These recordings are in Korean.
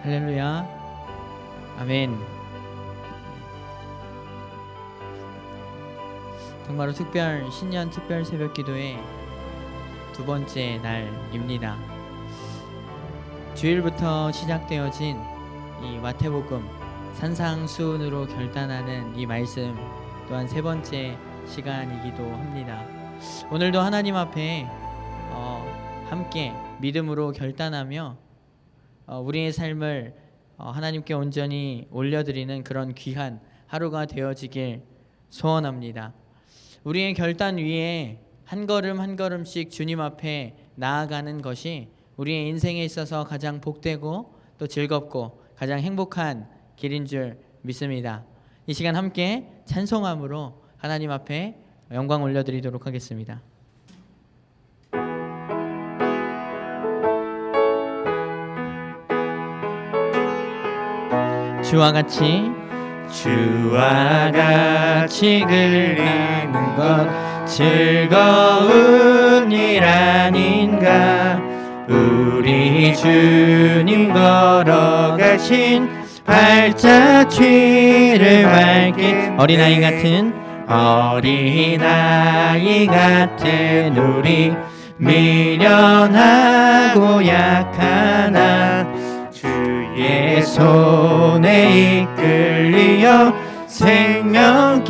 할렐루야. 아멘. 정말로 신년 특별 새벽 기도의 두 번째 날입니다. 주일부터 시작되어진 이 마태복음 산상수훈으로 결단하는 이 말씀 또한 세 번째 시간이기도 합니다. 오늘도 하나님 앞에 함께 믿음으로 결단하며 우리의 삶을 하나님께 온전히 올려드리는 그런 귀한 하루가 되어지길 소원합니다. 우리의 결단 위에 한 걸음 한 걸음씩 주님 앞에 나아가는 것이 우리의 인생에 있어서 가장 복되고 또 즐겁고 가장 행복한 길인 줄 믿습니다. 이 시간 함께 찬송함으로 하나님 앞에 영광 올려드리도록 하겠습니다. 주와 같이 그리는 것 즐거운 일 아닌가. 우리 주님 걸어가신 발자취를 밟긴 어린아이 같은 우리 미련하고 약하나 주의 손에 이끌리어 생명길로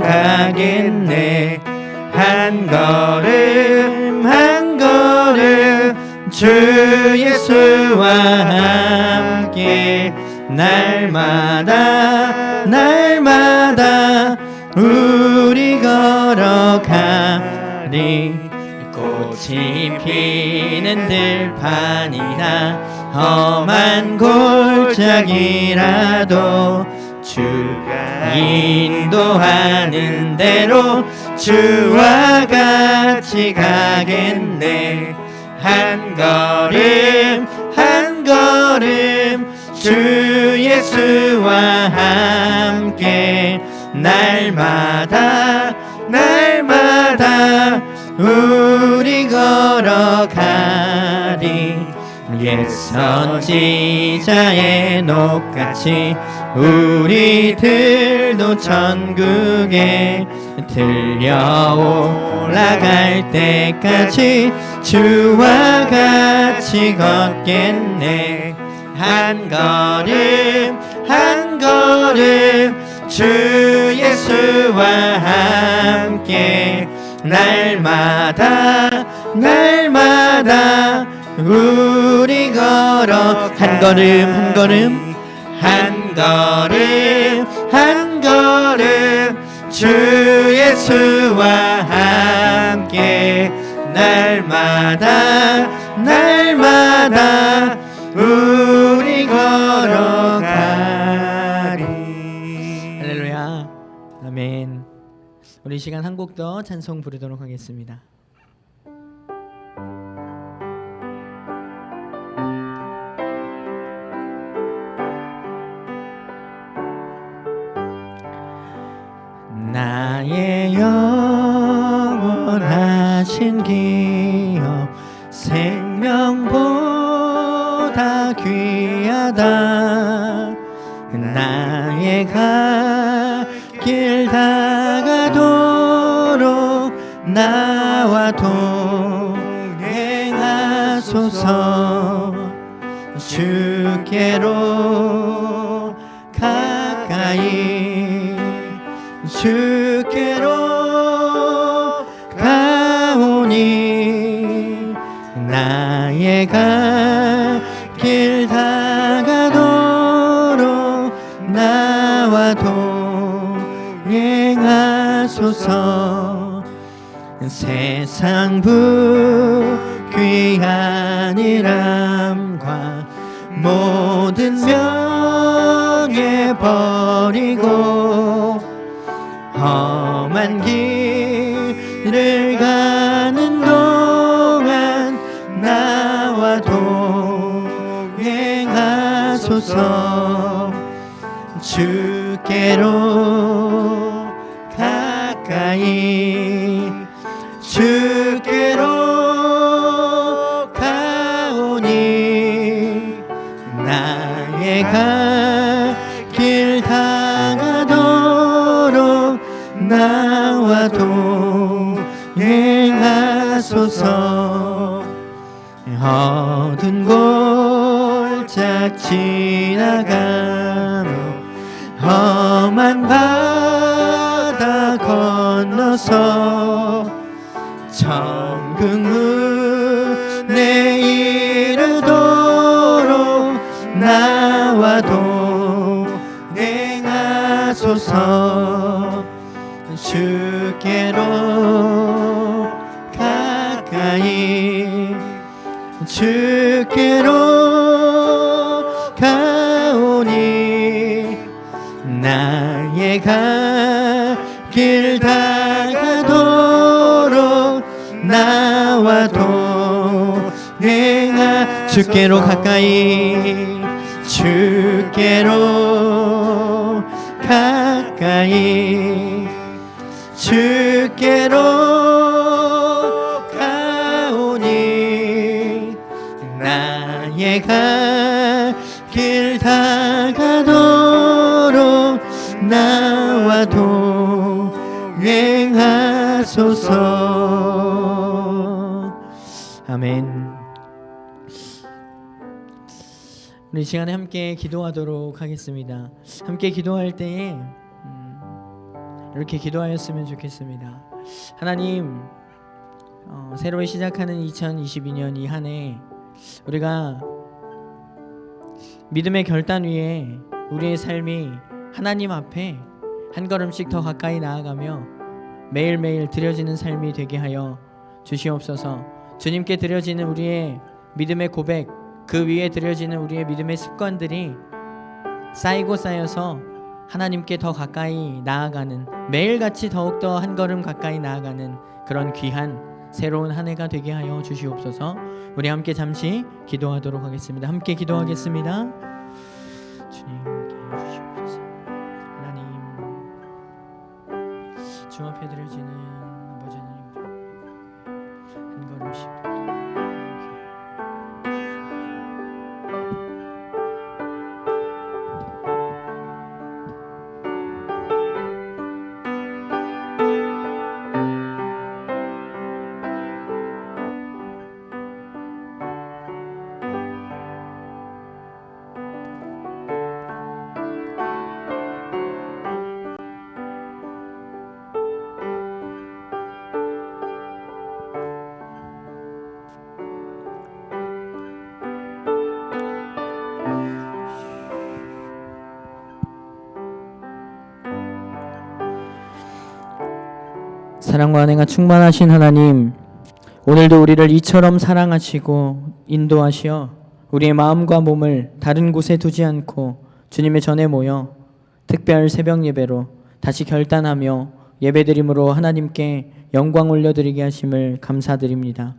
가겠네. 한 걸음 한 걸음 주 예수와 함께 날마다 우리 걸어가리. 꽃이 피는 들판이나 험한 골짜기라도 주가 인도하는 대로 주와 같이 가겠네. 한 걸음 한 걸음 주 예수와 함께 날마다 우리 걸어가리. 옛 선지자의 녹같이 우리들도 천국에 들려 올라갈 때까지 주와 같이 걷겠네. 한 걸음 한 걸음 주 예수와 함께 날마다 우리 걸어 한 걸음 한 걸음 주 예수와 함께 날마다 우리 걸어가리. 할렐루야. 아멘. 우리 시간 한 곡 더 찬송 부르도록 하겠습니다. 나의 영원하신 기업 생명보다 귀하다. 나의 길 다가도록 나와 동행하소서. 주께로 가오니 나의 길 다가도록 나와 동행하소서. 세상 부귀한 일함과 모든 명예 버리고 험한 길을 가는 동안 나와 동행하소서. 주께로 가오니 행하소서. 어두운 골짝 지나가며 험한 바다 건너서 천국 문에 이르도록 나와 동행하소서. 주께로 가까이 주께로 가오니 나의 갈 길 다가도록 나와 동행하. 주께로 가까이 주께로 가까이 주께로 가오니 나의 갈 길 다가도록 나와 동행하소서. 아멘. 우리 이 시간에 함께 기도하도록 하겠습니다. 함께 기도할 때에 이렇게 기도하였으면 좋겠습니다. 하나님, 새로 시작하는 2022년 이 한 해 우리가 믿음의 결단 위에 우리의 삶이 하나님 앞에 한 걸음씩 더 가까이 나아가며 매일매일 드려지는 삶이 되게 하여 주시옵소서. 주님께 드려지는 우리의 믿음의 고백, 그 위에 드려지는 우리의 믿음의 습관들이 쌓이고 쌓여서 하나님께 더 가까이 나아가는, 매일같이 더욱더 한 걸음 가까이 나아가는 그런 귀한 새로운 한 해가 되게 하여 주시옵소서. 우리 함께 잠시 기도하도록 하겠습니다. 함께 기도하겠습니다. 주님께 주시옵소서. 하나님, 주 앞에 드려지는 아버지 하나님, 한 걸음씩 사랑과 은혜가 충만하신 하나님, 오늘도 우리를 이처럼 사랑하시고 인도하시어 우리의 마음과 몸을 다른 곳에 두지 않고 주님의 전에 모여 특별 새벽 예배로 다시 결단하며 예배드림으로 하나님께 영광 올려드리게 하심을 감사드립니다.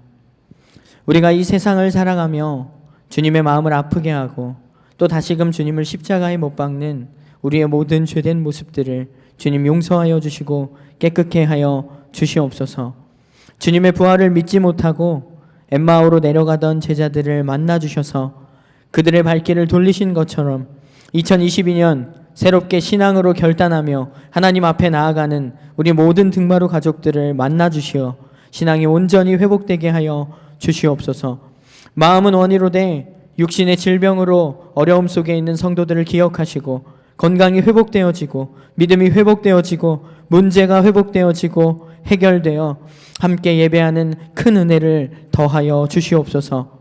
우리가 이 세상을 살아가며 주님의 마음을 아프게 하고 또 다시금 주님을 십자가에 못 박는 우리의 모든 죄된 모습들을 주님 용서하여 주시고 깨끗게 하여 주시옵소서. 주님의 부활을 믿지 못하고 엠마오로 내려가던 제자들을 만나 주셔서 그들의 발길을 돌리신 것처럼 2022년 새롭게 신앙으로 결단하며 하나님 앞에 나아가는 우리 모든 등마루 가족들을 만나 주시어 신앙이 온전히 회복되게 하여 주시옵소서. 마음은 원이로되 육신의 질병으로 어려움 속에 있는 성도들을 기억하시고 건강이 회복되어지고 믿음이 회복되어지고 문제가 회복되어지고 해결되어 함께 예배하는 큰 은혜를 더하여 주시옵소서.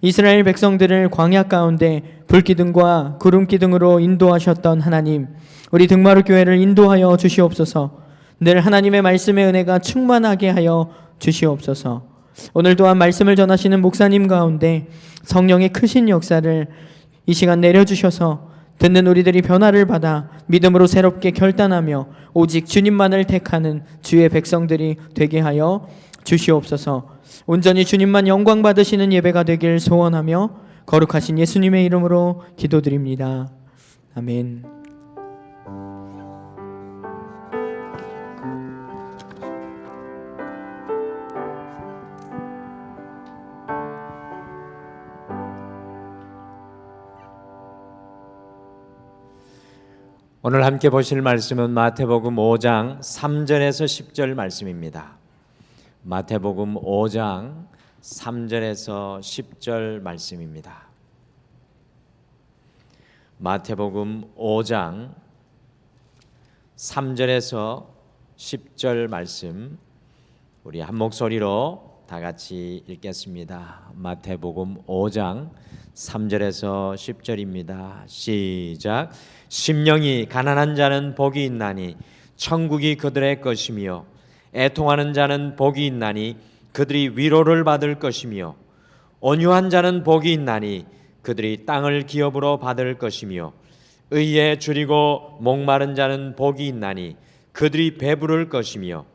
이스라엘 백성들을 광야 가운데 불기둥과 구름기둥으로 인도하셨던 하나님, 우리 등마루 교회를 인도하여 주시옵소서. 늘 하나님의 말씀의 은혜가 충만하게 하여 주시옵소서. 오늘 또한 말씀을 전하시는 목사님 가운데 성령의 크신 역사를 이 시간 내려주셔서 듣는 우리들이 변화를 받아 믿음으로 새롭게 결단하며 오직 주님만을 택하는 주의 백성들이 되게 하여 주시옵소서. 온전히 주님만 영광 받으시는 예배가 되길 소원하며 거룩하신 예수님의 이름으로 기도드립니다. 아멘. 오늘 함께 보실 말씀은 마태복음 5장 3절에서 10절 말씀입니다. 마태복음 5장 3절에서 10절 말씀입니다. 마태복음 5장 3절에서 10절 말씀 우리 한 목소리로 다 같이 읽겠습니다. 마태복음 5장 3절에서 10절입니다. 시작. 심령이 가난한 자는 복이 있나니 천국이 그들의 것이며 애통하는 자는 복이 있나니 그들이 위로를 받을 것이며 온유한 자는 복이 있나니 그들이 땅을 기업으로 받을 것이며 의에 줄이고 목마른 자는 복이 있나니 그들이 배부를 것이며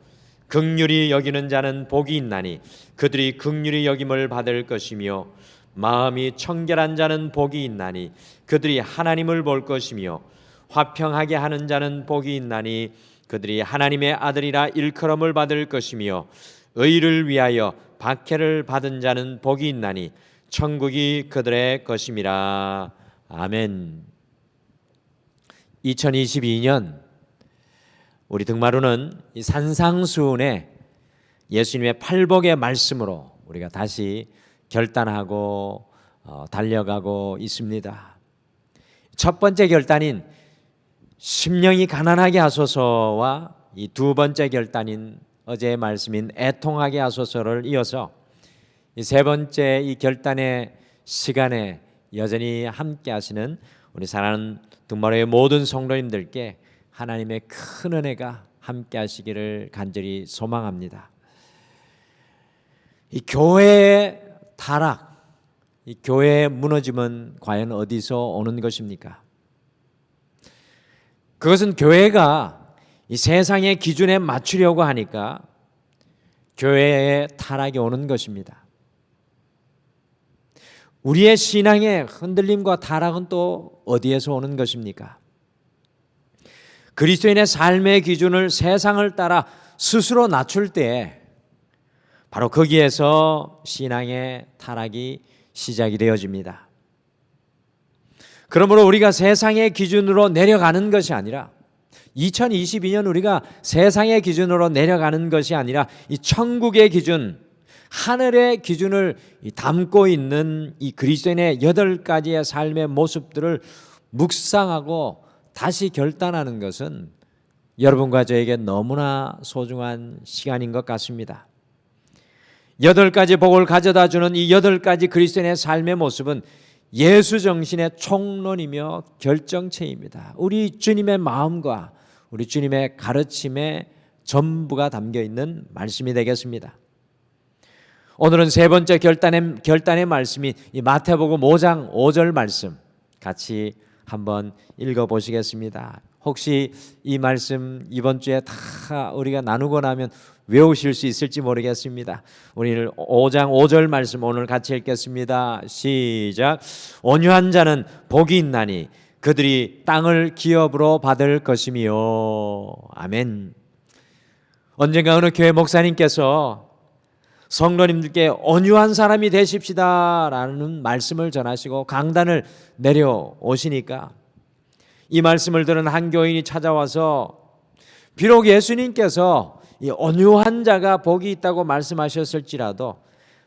긍휼히 여기는 자는 복이 있나니 그들이 긍휼히 여김을 받을 것이며 마음이 청결한 자는 복이 있나니 그들이 하나님을 볼 것이며 화평하게 하는 자는 복이 있나니 그들이 하나님의 아들이라 일컬음을 받을 것이며 의를 위하여 박해를 받은 자는 복이 있나니 천국이 그들의 것임이라. 아멘. 2022년 우리 등마루는 이 산상수훈의 예수님의 팔복의 말씀으로 우리가 다시 결단하고 달려가고 있습니다. 첫 번째 결단인 심령이 가난하게 하소서와 이 두 번째 결단인 어제의 말씀인 애통하게 하소서를 이어서 이 세 번째 이 결단의 시간에 여전히 함께 하시는 우리 사랑하는 등마루의 모든 성도님들께 하나님의 큰 은혜가 함께 하시기를 간절히 소망합니다. 이 교회의 타락, 이 교회의 무너짐은 과연 어디서 오는 것입니까? 그것은 교회가 이 세상의 기준에 맞추려고 하니까 교회의 타락이 오는 것입니다. 우리의 신앙의 흔들림과 타락은 또 어디에서 오는 것입니까? 그리스도인의 삶의 기준을 세상을 따라 스스로 낮출 때 바로 거기에서 신앙의 타락이 시작이 되어집니다. 그러므로 우리가 세상의 기준으로 내려가는 것이 아니라 2022년 우리가 세상의 기준으로 내려가는 것이 아니라 이 천국의 기준, 하늘의 기준을 담고 있는 이 그리스도인의 8가지의 삶의 모습들을 묵상하고 다시 결단하는 것은 여러분과 저에게 너무나 소중한 시간인 것 같습니다. 8가지 복을 가져다 주는 이 8가지 그리스도인의 삶의 모습은 예수 정신의 총론이며 결정체입니다. 우리 주님의 마음과 우리 주님의 가르침의 전부가 담겨 있는 말씀이 되겠습니다. 오늘은 세 번째 결단의 말씀이 이 마태복음 5장 5절 말씀 같이 한번 읽어보시겠습니다. 혹시 이 말씀 이번 주에 다 우리가 나누고 나면 외우실 수 있을지 모르겠습니다. 우리는 5장 5절 말씀 오늘 같이 읽겠습니다. 시작. 온유한 자는 복이 있나니 그들이 땅을 기업으로 받을 것이며. 아멘. 언젠가 어느 교회 목사님께서 성도님들께 온유한 사람이 되십시다 라는 말씀을 전하시고 강단을 내려오시니까 이 말씀을 들은 한 교인이 찾아와서 비록 예수님께서 이 온유한 자가 복이 있다고 말씀하셨을지라도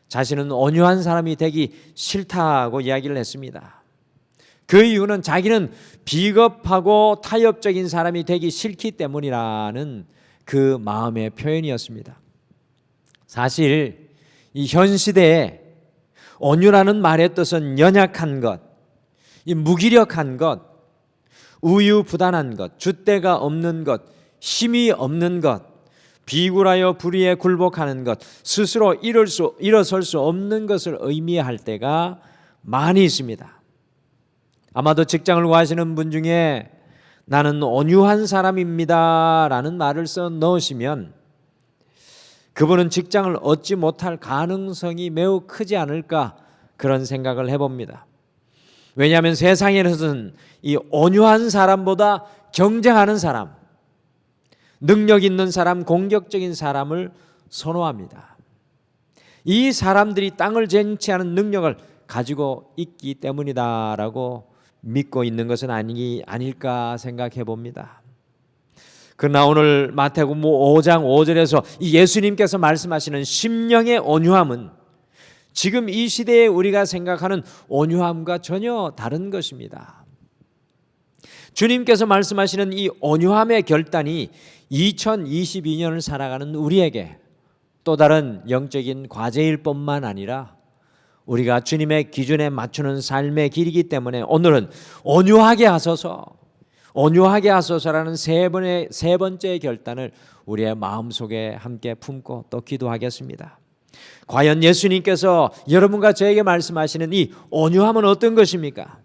자신은 온유한 사람이 되기 싫다고 이야기를 했습니다. 그 이유는 자기는 비겁하고 타협적인 사람이 되기 싫기 때문이라는 그 마음의 표현이었습니다. 사실 이 현 시대에 온유라는 말의 뜻은 연약한 것, 이 무기력한 것, 우유부단한 것, 줏대가 없는 것, 힘이 없는 것, 비굴하여 불의에 굴복하는 것, 스스로 일어설 수 없는 것을 의미할 때가 많이 있습니다. 아마도 직장을 구하시는 분 중에 나는 온유한 사람입니다 라는 말을 써 넣으시면 그분은 직장을 얻지 못할 가능성이 매우 크지 않을까 그런 생각을 해봅니다. 왜냐하면 세상에서는 이 온유한 사람보다 경쟁하는 사람, 능력 있는 사람, 공격적인 사람을 선호합니다. 이 사람들이 땅을 쟁취하는 능력을 가지고 있기 때문이다라고 믿고 있는 것은 아닐까 생각해 봅니다. 그러나 오늘 마태복음 5장 5절에서 이 예수님께서 말씀하시는 심령의 온유함은 지금 이 시대에 우리가 생각하는 온유함과 전혀 다른 것입니다. 주님께서 말씀하시는 이 온유함의 결단이 2022년을 살아가는 우리에게 또 다른 영적인 과제일 뿐만 아니라 우리가 주님의 기준에 맞추는 삶의 길이기 때문에 오늘은 온유하게 하소서라는 세 번째 결단을 우리의 마음속에 함께 품고 또 기도하겠습니다. 과연 예수님께서 여러분과 저에게 말씀하시는 이 온유함은 어떤 것입니까?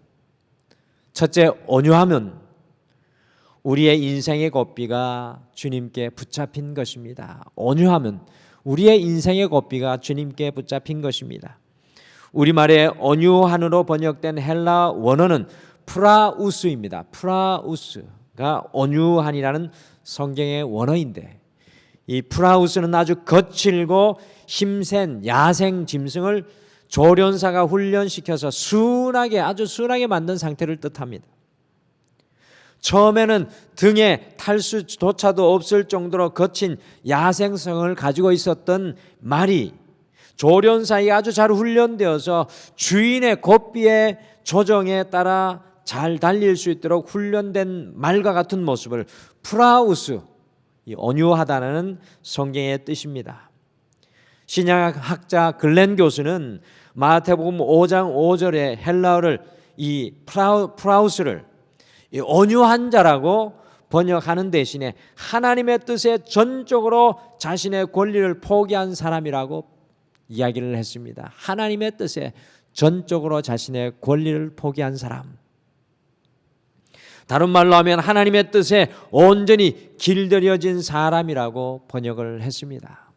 첫째, 온유함은 우리의 인생의 고삐가 주님께 붙잡힌 것입니다. 온유함은 우리의 인생의 고삐가 주님께 붙잡힌 것입니다. 우리말에 온유한으로 번역된 헬라 원어는 프라우스입니다. 프라우스가 온유한이라는 성경의 원어인데 이 프라우스는 아주 거칠고 힘센 야생 짐승을 조련사가 훈련시켜서 아주 순하게 만든 상태를 뜻합니다. 처음에는 등에 탈 수조차도 없을 정도로 거친 야생성을 가지고 있었던 말이 조련사에 아주 잘 훈련되어서 주인의 고삐의 조정에 따라 잘 달릴 수 있도록 훈련된 말과 같은 모습을 프라우스, 이 온유하다는 성경의 뜻입니다. 신약학자 글렌 교수는 마태복음 5장 5절의 헬라어를 이 프라우스를 이 온유한 자라고 번역하는 대신에 하나님의 뜻에 전적으로 자신의 권리를 포기한 사람이라고 이야기를 했습니다. 하나님의 뜻에 전적으로 자신의 권리를 포기한 사람. 다른 말로 하면 하나님의 뜻에 온전히 길들여진 사람이라고 번역을 했습니다.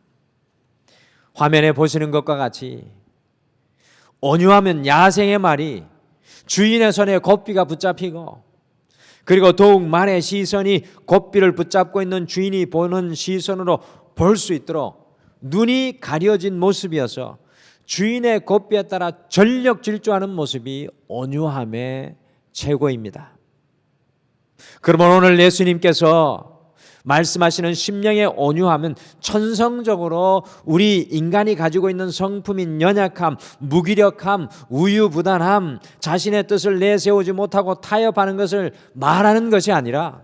화면에 보시는 것과 같이 온유하면 야생의 말이 주인의 손에 고삐가 붙잡히고 그리고 더욱 말의 시선이 고삐를 붙잡고 있는 주인이 보는 시선으로 볼 수 있도록 눈이 가려진 모습이어서 주인의 고삐에 따라 전력 질주하는 모습이 온유함의 최고입니다. 그러면 오늘 예수님께서 말씀하시는 심령의 온유함은 천성적으로 우리 인간이 가지고 있는 성품인 연약함, 무기력함, 우유부단함, 자신의 뜻을 내세우지 못하고 타협하는 것을 말하는 것이 아니라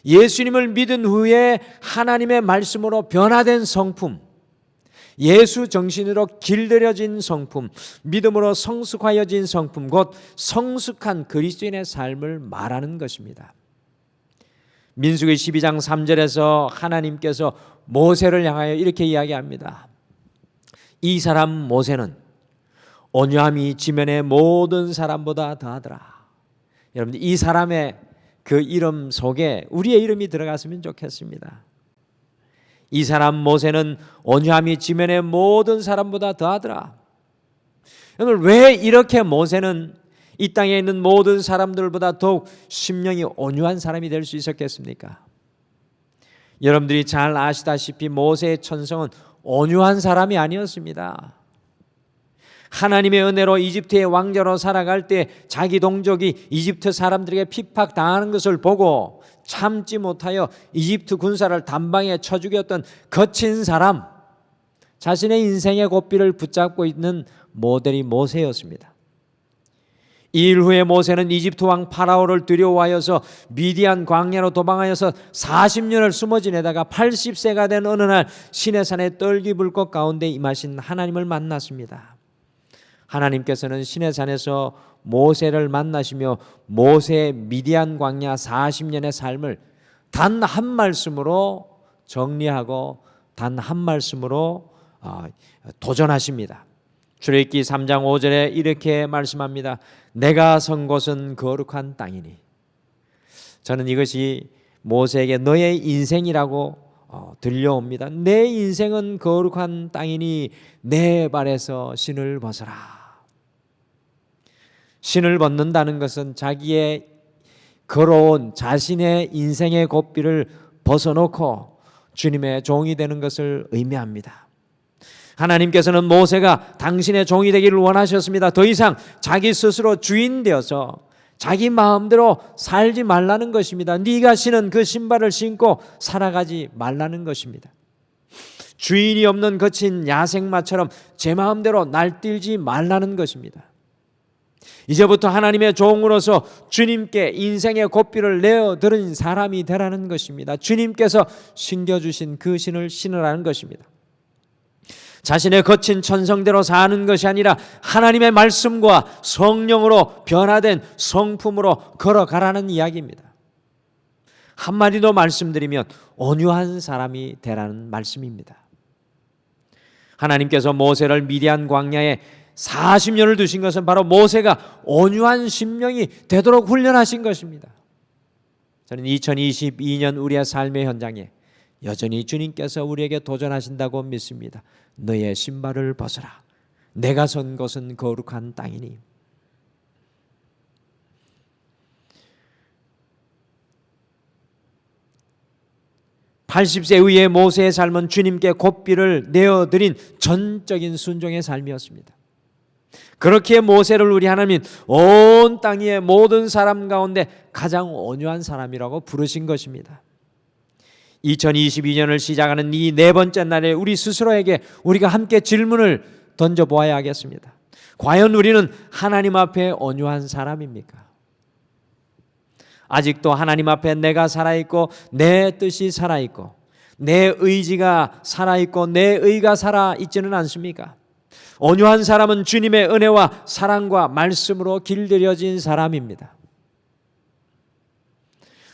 예수님을 믿은 후에 하나님의 말씀으로 변화된 성품, 예수 정신으로 길들여진 성품, 믿음으로 성숙하여진 성품, 곧 성숙한 그리스도인의 삶을 말하는 것입니다. 민수기 12장 3절에서 하나님께서 모세를 향하여 이렇게 이야기합니다. 이 사람 모세는 온유함이 지면의 모든 사람보다 더하더라. 여러분들 이 사람의 그 이름 속에 우리의 이름이 들어갔으면 좋겠습니다. 이 사람 모세는 온유함이 지면의 모든 사람보다 더하더라. 오늘 왜 이렇게 모세는 이 땅에 있는 모든 사람들보다 더욱 심령이 온유한 사람이 될 수 있었겠습니까? 여러분들이 잘 아시다시피 모세의 천성은 온유한 사람이 아니었습니다. 하나님의 은혜로 이집트의 왕자로 살아갈 때 자기 동족이 이집트 사람들에게 핍박당하는 것을 보고 참지 못하여 이집트 군사를 단방에 쳐 죽였던 거친 사람, 자신의 인생의 고삐를 붙잡고 있는 모델이 모세였습니다. 이 일 후에 모세는 이집트 왕 파라오를 두려워하여서 미디안 광야로 도망하여서 40년을 숨어 지내다가 80세가 된 어느 날 시내산의 떨기불꽃 가운데 임하신 하나님을 만났습니다. 하나님께서는 시내산에서 모세를 만나시며 모세의 미디안 광야 40년의 삶을 단 한 말씀으로 정리하고 단 한 말씀으로 도전하십니다. 출애굽기 3장 5절에 이렇게 말씀합니다. 내가 선 곳은 거룩한 땅이니. 저는 이것이 모세에게 너의 인생이라고 들려옵니다. 내 인생은 거룩한 땅이니 내 발에서 신을 벗어라. 신을 벗는다는 것은 자기의 걸어온 자신의 인생의 고삐를 벗어놓고 주님의 종이 되는 것을 의미합니다. 하나님께서는 모세가 당신의 종이 되기를 원하셨습니다. 더 이상 자기 스스로 주인 되어서 자기 마음대로 살지 말라는 것입니다. 네가 신은 그 신발을 신고 살아가지 말라는 것입니다. 주인이 없는 거친 야생마처럼 제 마음대로 날뛰지 말라는 것입니다. 이제부터 하나님의 종으로서 주님께 인생의 고삐를 내어드린 사람이 되라는 것입니다. 주님께서 신겨주신 그 신을 신으라는 것입니다. 자신의 거친 천성대로 사는 것이 아니라 하나님의 말씀과 성령으로 변화된 성품으로 걸어가라는 이야기입니다. 한마디 더 말씀드리면 온유한 사람이 되라는 말씀입니다. 하나님께서 모세를 미디안 광야에 40년을 두신 것은 바로 모세가 온유한 심령이 되도록 훈련하신 것입니다. 저는 2022년 우리의 삶의 현장에 여전히 주님께서 우리에게 도전하신다고 믿습니다. 너의 신발을 벗어라. 내가 선 곳은 거룩한 땅이니. (80세) 이후의 모세의 삶은 주님께 고삐를 내어드린 전적인 순종의 삶이었습니다. 그렇게 모세를 우리 하나님 온 땅 위의 모든 사람 가운데 가장 온유한 사람이라고 부르신 것입니다. 2022년을 시작하는 이 네 번째 날에 우리 스스로에게 우리가 함께 질문을 던져보아야 하겠습니다. 과연 우리는 하나님 앞에 온유한 사람입니까? 아직도 하나님 앞에 내가 살아있고 내 뜻이 살아있고 내 의지가 살아있고 내 의가 살아있지는 않습니까? 온유한 사람은 주님의 은혜와 사랑과 말씀으로 길들여진 사람입니다.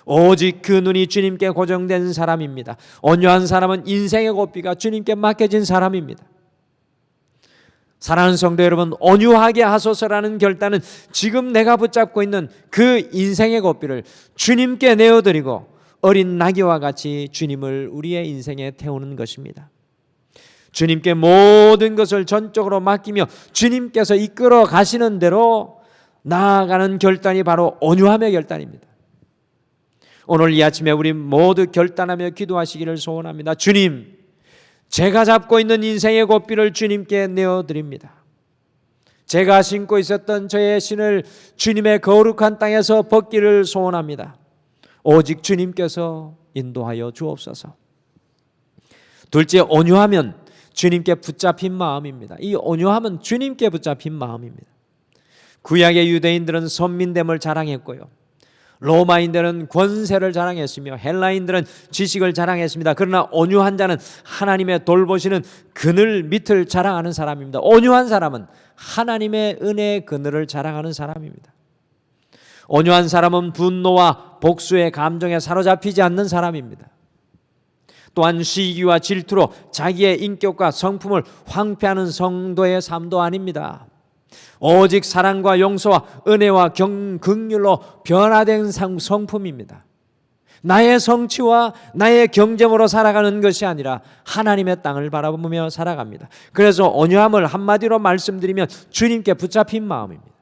오직 그 눈이 주님께 고정된 사람입니다. 온유한 사람은 인생의 고삐가 주님께 맡겨진 사람입니다. 사랑하는 성도 여러분, 온유하게 하소서라는 결단은 지금 내가 붙잡고 있는 그 인생의 고삐를 주님께 내어드리고 어린 나귀와 같이 주님을 우리의 인생에 태우는 것입니다. 주님께 모든 것을 전적으로 맡기며 주님께서 이끌어 가시는 대로 나아가는 결단이 바로 온유함의 결단입니다. 오늘 이 아침에 우리 모두 결단하며 기도하시기를 소원합니다. 주님, 제가 잡고 있는 인생의 고삐를 주님께 내어드립니다. 제가 신고 있었던 저의 신을 주님의 거룩한 땅에서 벗기를 소원합니다. 오직 주님께서 인도하여 주옵소서. 둘째, 온유하면 주님께 붙잡힌 마음입니다. 이 온유함은 주님께 붙잡힌 마음입니다. 구약의 유대인들은 선민됨을 자랑했고요, 로마인들은 권세를 자랑했으며 헬라인들은 지식을 자랑했습니다. 그러나 온유한 자는 하나님의 돌보시는 그늘 밑을 자랑하는 사람입니다. 온유한 사람은 하나님의 은혜의 그늘을 자랑하는 사람입니다. 온유한 사람은 분노와 복수의 감정에 사로잡히지 않는 사람입니다. 또한 시기와 질투로 자기의 인격과 성품을 황폐하는 성도의 삶도 아닙니다. 오직 사랑과 용서와 은혜와 긍휼로 변화된 성품입니다. 나의 성취와 나의 경쟁으로 살아가는 것이 아니라 하나님의 땅을 바라보며 살아갑니다. 그래서 온유함을 한마디로 말씀드리면 주님께 붙잡힌 마음입니다.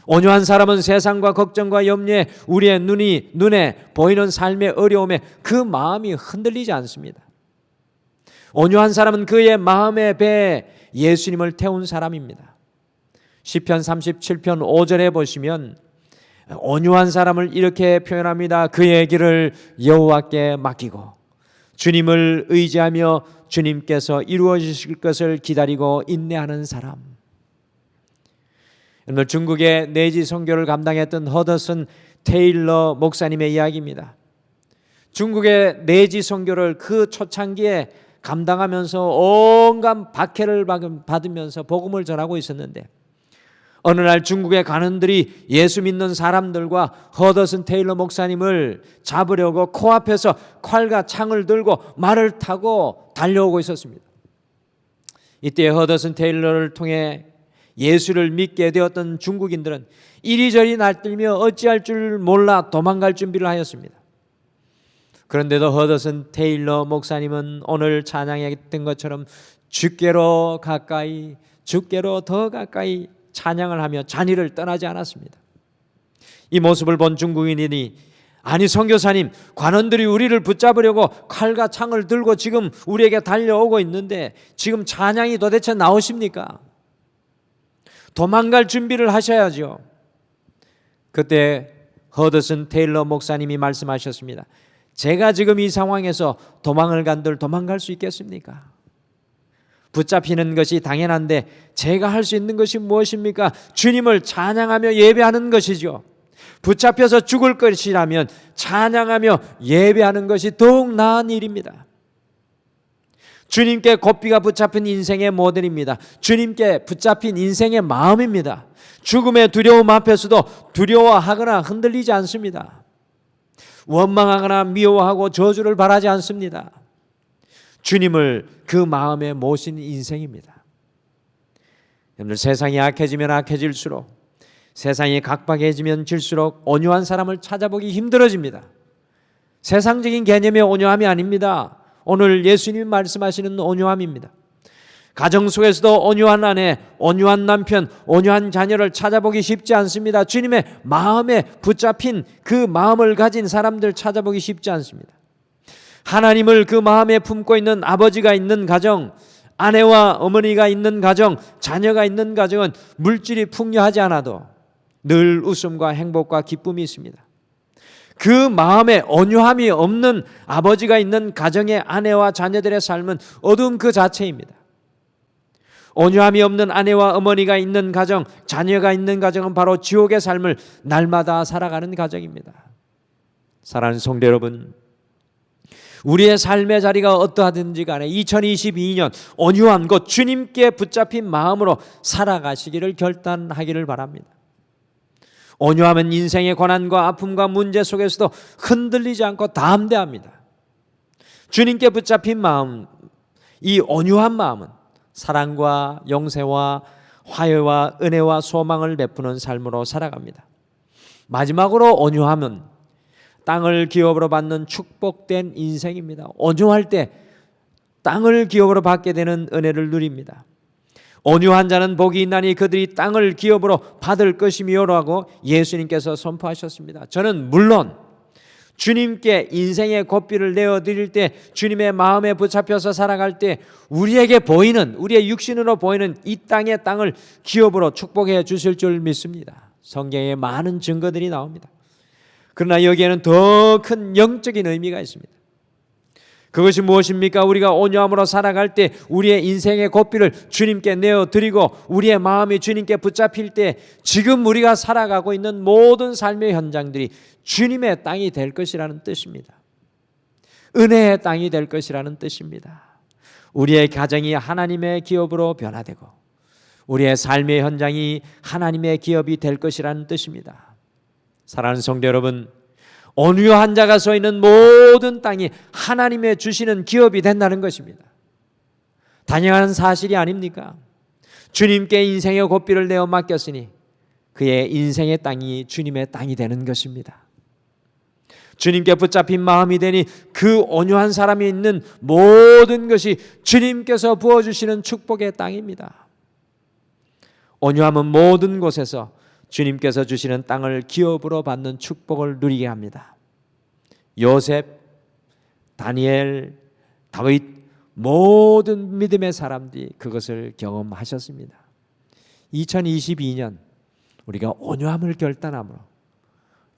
온유한 사람은 세상과 걱정과 염려에 우리의 눈에 보이는 삶의 어려움에 그 마음이 흔들리지 않습니다. 온유한 사람은 그의 마음의 배에 예수님을 태운 사람입니다. 시편 37편 5절에 보시면 온유한 사람을 이렇게 표현합니다. 그의 길을 여호와께 맡기고 주님을 의지하며 주님께서 이루어 주실 것을 기다리고 인내하는 사람. 오늘 중국의 내지 선교를 감당했던 허더슨 테일러 목사님의 이야기입니다. 중국의 내지 선교를 그 초창기에 감당하면서 온갖 박해를 받으면서 복음을 전하고 있었는데 어느 날 중국의 관원들이 예수 믿는 사람들과 허더슨 테일러 목사님을 잡으려고 코앞에서 칼과 창을 들고 말을 타고 달려오고 있었습니다. 이때 허더슨 테일러를 통해 예수를 믿게 되었던 중국인들은 이리저리 날뛰며 어찌할 줄 몰라 도망갈 준비를 하였습니다. 그런데도 허더슨 테일러 목사님은 오늘 찬양했던 것처럼 주께로 가까이, 주께로 더 가까이 찬양을 하며 자리를 떠나지 않았습니다. 이 모습을 본 중국인이 아니 선교사님, 관원들이 우리를 붙잡으려고 칼과 창을 들고 지금 우리에게 달려오고 있는데 지금 찬양이 도대체 나오십니까? 도망갈 준비를 하셔야죠. 그때 허드슨 테일러 목사님이 말씀하셨습니다. 제가 지금 이 상황에서 도망을 간들 도망갈 수 있겠습니까? 붙잡히는 것이 당연한데 제가 할 수 있는 것이 무엇입니까? 주님을 찬양하며 예배하는 것이죠. 붙잡혀서 죽을 것이라면 찬양하며 예배하는 것이 더욱 나은 일입니다. 주님께 고삐가 붙잡힌 인생의 모델입니다. 주님께 붙잡힌 인생의 마음입니다. 죽음의 두려움 앞에서도 두려워하거나 흔들리지 않습니다. 원망하거나 미워하고 저주를 바라지 않습니다. 주님을 그 마음에 모신 인생입니다. 여러분들, 세상이 악해지면 악해질수록, 세상이 각박해지면 질수록 온유한 사람을 찾아보기 힘들어집니다. 세상적인 개념의 온유함이 아닙니다. 오늘 예수님이 말씀하시는 온유함입니다. 가정 속에서도 온유한 아내, 온유한 남편, 온유한 자녀를 찾아보기 쉽지 않습니다. 주님의 마음에 붙잡힌 그 마음을 가진 사람들 찾아보기 쉽지 않습니다. 하나님을 그 마음에 품고 있는 아버지가 있는 가정, 아내와 어머니가 있는 가정, 자녀가 있는 가정은 물질이 풍요하지 않아도 늘 웃음과 행복과 기쁨이 있습니다. 그 마음에 온유함이 없는 아버지가 있는 가정의 아내와 자녀들의 삶은 어둠 그 자체입니다. 온유함이 없는 아내와 어머니가 있는 가정, 자녀가 있는 가정은 바로 지옥의 삶을 날마다 살아가는 가정입니다. 사랑하는 성도 여러분, 우리의 삶의 자리가 어떠하든지 간에 2022년 온유한 것, 주님께 붙잡힌 마음으로 살아가시기를 결단하기를 바랍니다. 온유함은 인생의 고난과 아픔과 문제 속에서도 흔들리지 않고 담대합니다. 주님께 붙잡힌 마음, 이 온유한 마음은 사랑과 용서와 화해와 은혜와 소망을 베푸는 삶으로 살아갑니다. 마지막으로 온유함은 땅을 기업으로 받는 축복된 인생입니다. 온유할 때 땅을 기업으로 받게 되는 은혜를 누립니다. 온유한 자는 복이 있나니 그들이 땅을 기업으로 받을 것이며라고 예수님께서 선포하셨습니다. 저는 물론 주님께 인생의 고삐를 내어드릴 때, 주님의 마음에 붙잡혀서 살아갈 때 우리에게 보이는, 우리의 육신으로 보이는 이 땅의 땅을 기업으로 축복해 주실 줄 믿습니다. 성경에 많은 증거들이 나옵니다. 그러나 여기에는 더 큰 영적인 의미가 있습니다. 그것이 무엇입니까? 우리가 온유함으로 살아갈 때 우리의 인생의 고삐를 주님께 내어드리고 우리의 마음이 주님께 붙잡힐 때 지금 우리가 살아가고 있는 모든 삶의 현장들이 주님의 땅이 될 것이라는 뜻입니다. 은혜의 땅이 될 것이라는 뜻입니다. 우리의 가정이 하나님의 기업으로 변화되고 우리의 삶의 현장이 하나님의 기업이 될 것이라는 뜻입니다. 사랑하는 성도 여러분, 온유한 자가 서 있는 모든 땅이 하나님의 주시는 기업이 된다는 것입니다. 당연한 사실이 아닙니까? 주님께 인생의 고삐를 내어 맡겼으니 그의 인생의 땅이 주님의 땅이 되는 것입니다. 주님께 붙잡힌 마음이 되니 그 온유한 사람이 있는 모든 것이 주님께서 부어주시는 축복의 땅입니다. 온유함은 모든 곳에서 주님께서 주시는 땅을 기업으로 받는 축복을 누리게 합니다. 요셉, 다니엘, 다윗, 모든 믿음의 사람들이 그것을 경험하셨습니다. 2022년 우리가 온유함을 결단함으로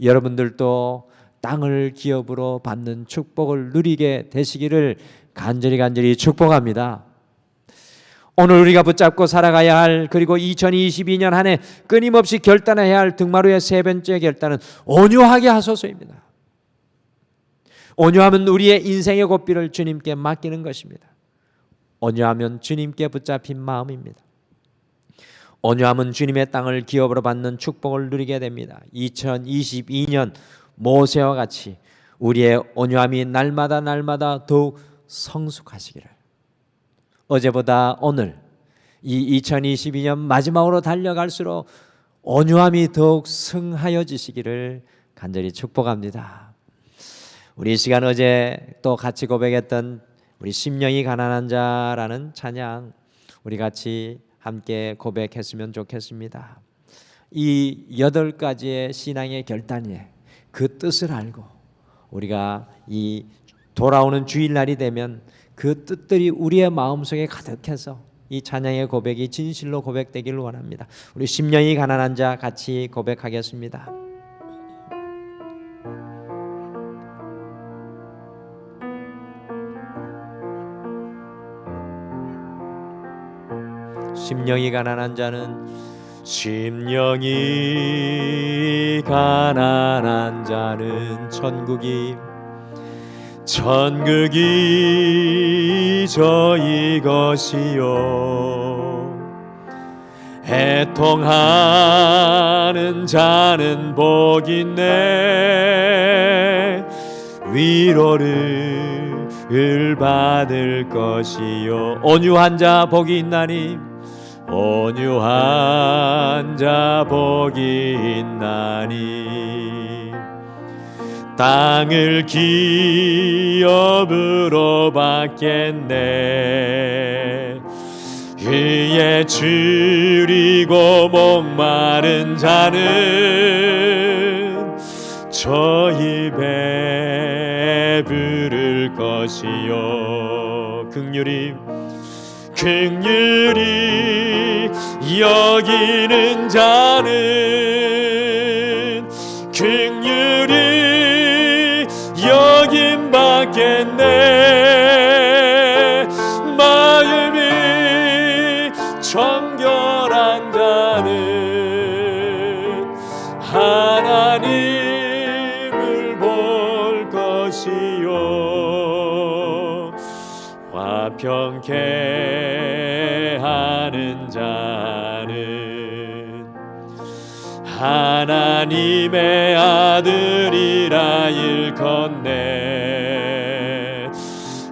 여러분들도 땅을 기업으로 받는 축복을 누리게 되시기를 간절히 축복합니다. 오늘 우리가 붙잡고 살아가야 할, 그리고 2022년 한 해 끊임없이 결단해야 할 등마루의 세 번째 결단은 온유하게 하소서입니다. 온유함은 우리의 인생의 고삐를 주님께 맡기는 것입니다. 온유하면 주님께 붙잡힌 마음입니다. 온유함은 주님의 땅을 기업으로 받는 축복을 누리게 됩니다. 2022년 모세와 같이 우리의 온유함이 날마다 더욱 성숙하시기를, 어제보다 오늘 이 2022년 마지막으로 달려갈수록 온유함이 더욱 승하여지시기를 간절히 축복합니다. 우리 이 시간 어제 또 같이 고백했던 우리 심령이 가난한 자라는 찬양 우리 같이 함께 고백했으면 좋겠습니다. 이 8가지의 신앙의 결단에 그 뜻을 알고 우리가 이 돌아오는 주일날이 되면 그 뜻들이 우리의 마음속에 가득해서 이 찬양의 고백이 진실로 고백되기를 원합니다. 우리 심령이 가난한 자 같이 고백하겠습니다. 심령이 가난한 자는 심령이 가난한 자는 천국이 저희 것이요 애통하는 자는 복이네 위로를 받을 것이요 온유한 자 복이 있나니 온유한 자 복이 있나니 땅을 기업으로 받겠네 그의 줄이고 목마른 자는 저희 배부를 것이요 긍휼히 여기는 자는 긍휼히 여김 받겠네 마음이 정결한 자는 하나님을 볼 것이요 화평케 하는 자는 하나님의 아들이라 일컫네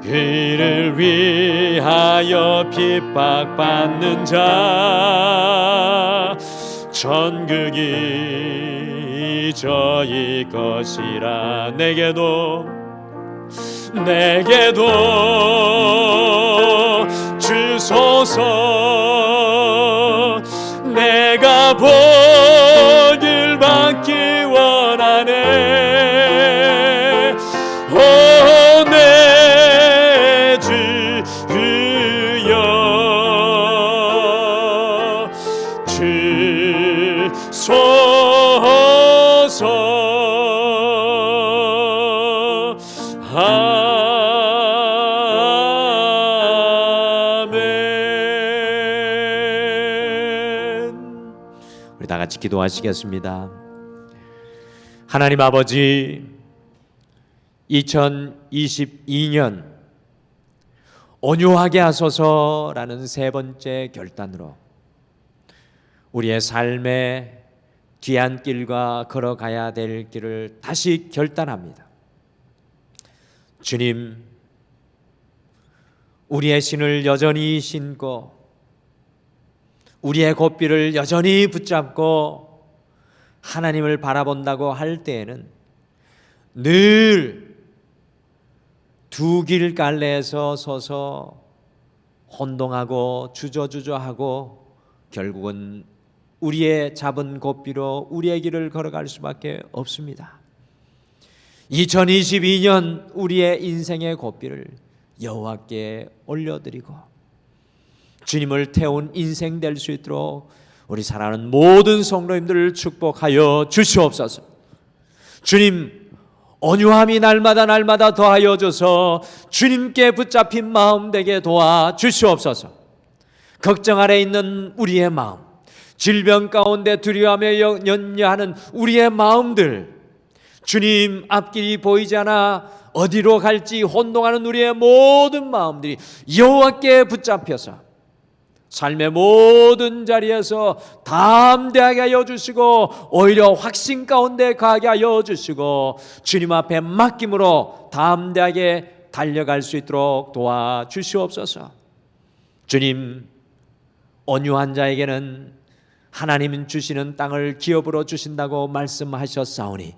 이를 위하여 핍박받는 자 천국이 저희 것이라 내게도 주소서 내가 복을 받기 원하네 오 내 주여 주소서 우리 다 같이 기도하시겠습니다. 하나님 아버지 2022년 온유하게 하소서라는 세 번째 결단으로 우리의 삶의 뒤안길과 걸어가야 될 길을 다시 결단합니다. 주님, 우리의 신을 여전히 신고 우리의 고삐를 여전히 붙잡고 하나님을 바라본다고 할 때에는 늘 두 길갈래에서 서서 혼동하고 주저주저하고 결국은 우리의 잡은 고삐로 우리의 길을 걸어갈 수밖에 없습니다. 2022년 우리의 인생의 고삐를 여호와께 올려드리고 주님을 태운 인생 될 수 있도록 우리 사랑하는 모든 성도님들을 축복하여 주시옵소서. 주님, 온유함이 날마다 더하여 줘서 주님께 붙잡힌 마음 되게 도와 주시옵소서. 걱정 아래 있는 우리의 마음, 질병 가운데 두려워하며 염려하는 우리의 마음들, 주님 앞길이 보이지 않아 어디로 갈지 혼동하는 우리의 모든 마음들이 여호와께 붙잡혀서 삶의 모든 자리에서 담대하게 하여 주시고 오히려 확신 가운데 가게 하여 주시고 주님 앞에 맡김으로 담대하게 달려갈 수 있도록 도와주시옵소서. 주님, 온유한 자에게는 하나님 주시는 땅을 기업으로 주신다고 말씀하셨사오니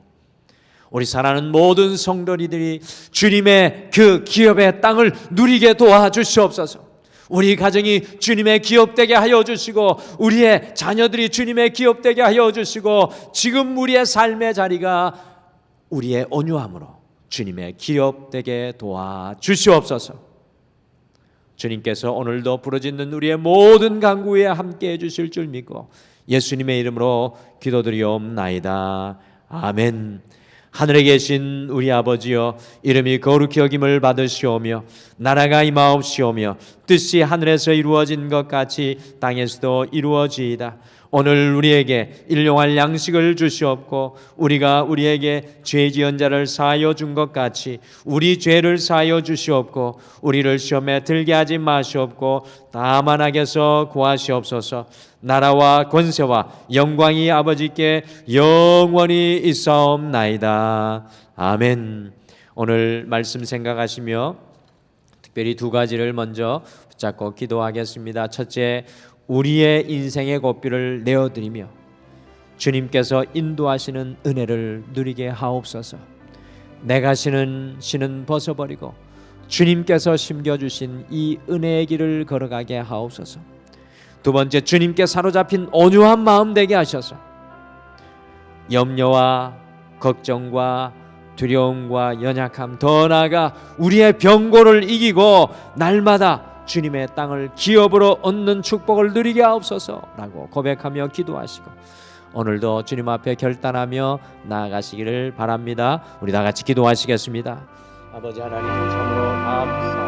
우리 사랑하는 모든 성도들이 주님의 그 기업의 땅을 누리게 도와주시옵소서. 우리 가정이 주님의 기업되게 하여 주시고 우리의 자녀들이 주님의 기업되게 하여 주시고 지금 우리의 삶의 자리가 우리의 온유함으로 주님의 기업되게 도와주시옵소서. 주님께서 오늘도 부르짖는 우리의 모든 간구에 함께해 주실 줄 믿고 예수님의 이름으로 기도드리옵나이다. 아멘. 하늘에 계신 우리 아버지여, 이름이 거룩히 여김을 받으시오며 나라가 임하옵시오며 뜻이 하늘에서 이루어진 것 같이 땅에서도 이루어지이다. 오늘 우리에게 일용할 양식을 주시옵고 우리가 우리에게 죄 지은 자를 사하여 준 것 같이 우리 죄를 사하여 주시옵고 우리를 시험에 들게 하지 마시옵고 다만 악에서 구하시옵소서. 나라와 권세와 영광이 아버지께 영원히 있사옵나이다. 아멘. 오늘 말씀 생각하시며 특별히 두 가지를 먼저 붙잡고 기도하겠습니다. 첫째, 우리의 인생의 고삐를 내어드리며 주님께서 인도하시는 은혜를 누리게 하옵소서. 내가 신은 벗어버리고 주님께서 심겨주신 이 은혜의 길을 걸어가게 하옵소서. 두 번째, 주님께 사로잡힌 온유한 마음 되게 하셔서 염려와 걱정과 두려움과 연약함, 더 나아가 우리의 병고를 이기고 날마다 주님의 땅을 기업으로 얻는 축복을 누리게 하옵소서라고 고백하며 기도하시고 오늘도 주님 앞에 결단하며 나아가시기를 바랍니다. 우리 다 같이 기도하시겠습니다. 아버지 하나님, 참으로 감사합니다.